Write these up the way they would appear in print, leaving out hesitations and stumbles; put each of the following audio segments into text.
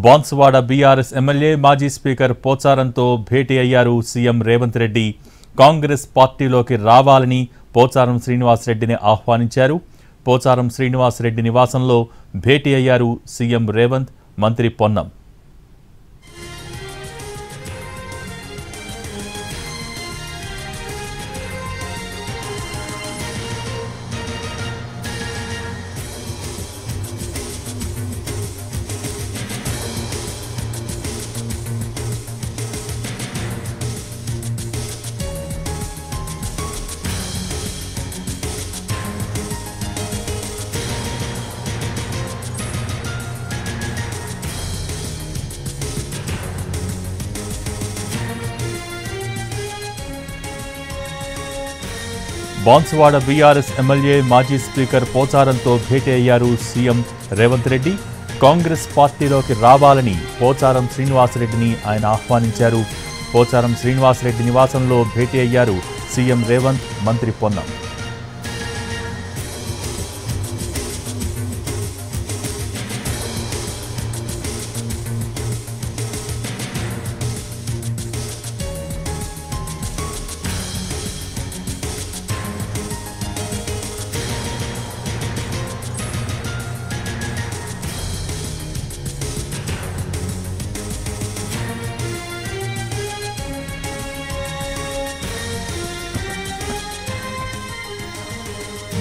Banswada BRS MLA మాజీ speaker పోచారంతో భేటీ అయ్యారు CM Revanth Reddy. Congress పార్టీలోకి రావాలని పోచారం శ్రీనివాసరెడ్డిని ఆహ్వానించారు. పోచారం శ్రీనివాసరెడ్డి నివాసంలో భేటీ అయ్యారు సీఎం రేవంత్, మంత్రి పొన్నం. బాన్సువాడ బీఆర్ఎస్ ఎమ్మెల్యే మాజీ స్పీకర్ పోచారంతో భేటీ అయ్యారు సీఎం రేవంత్ రెడ్డి. కాంగ్రెస్ పార్టీలోకి రావాలని పోచారం శ్రీనివాసరెడ్డిని ఆయన ఆహ్వానించారు. పోచారం శ్రీనివాసరెడ్డి నివాసంలో భేటీ అయ్యారు సీఎం రేవంత్, మంత్రి పొన్నం.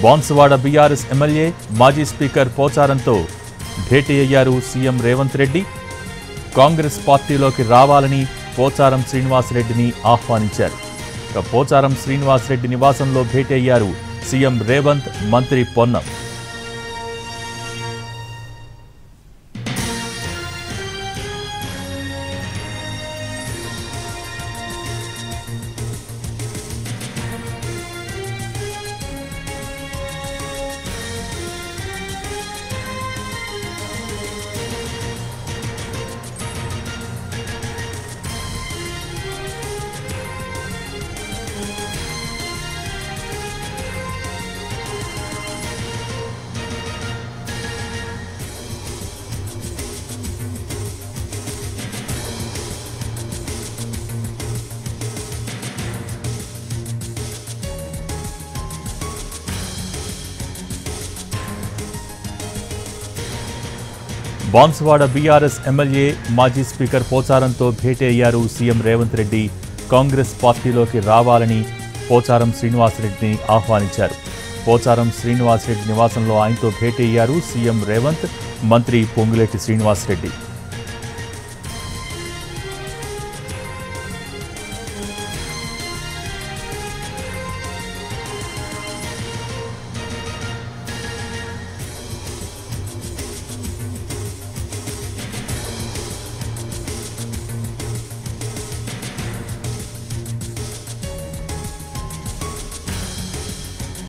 బాన్సువాడ బీఆర్ఎస్ ఎమ్మెల్యే మాజీ స్పీకర్ పోచారంతో భేటీ అయ్యారు సీఎం రేవంత్ రెడ్డి. కాంగ్రెస్ పార్టీలోకి రావాలని పోచారం శ్రీనివాసరెడ్డిని ఆహ్వానించారు. పోచారం శ్రీనివాసరెడ్డి నివాసంలో భేటీ అయ్యారు సీఎం రేవంత్, మంత్రి పొన్నం. బాన్సువాడ బీఆర్ఎస్ ఎమ్మెల్యే మాజీ స్పీకర్ పోచారంతో భేటీ అయ్యారు సీఎం రేవంత్ రెడ్డి. కాంగ్రెస్ పార్టీలోకి రావాలని పోచారం శ్రీనివాసరెడ్డిని ఆహ్వానించారు. పోచారం శ్రీనివాసరెడ్డి నివాసంలో ఆయనతో భేటీ అయ్యారు సీఎం రేవంత్, మంత్రి పొంగులేటి శ్రీనివాసరెడ్డి.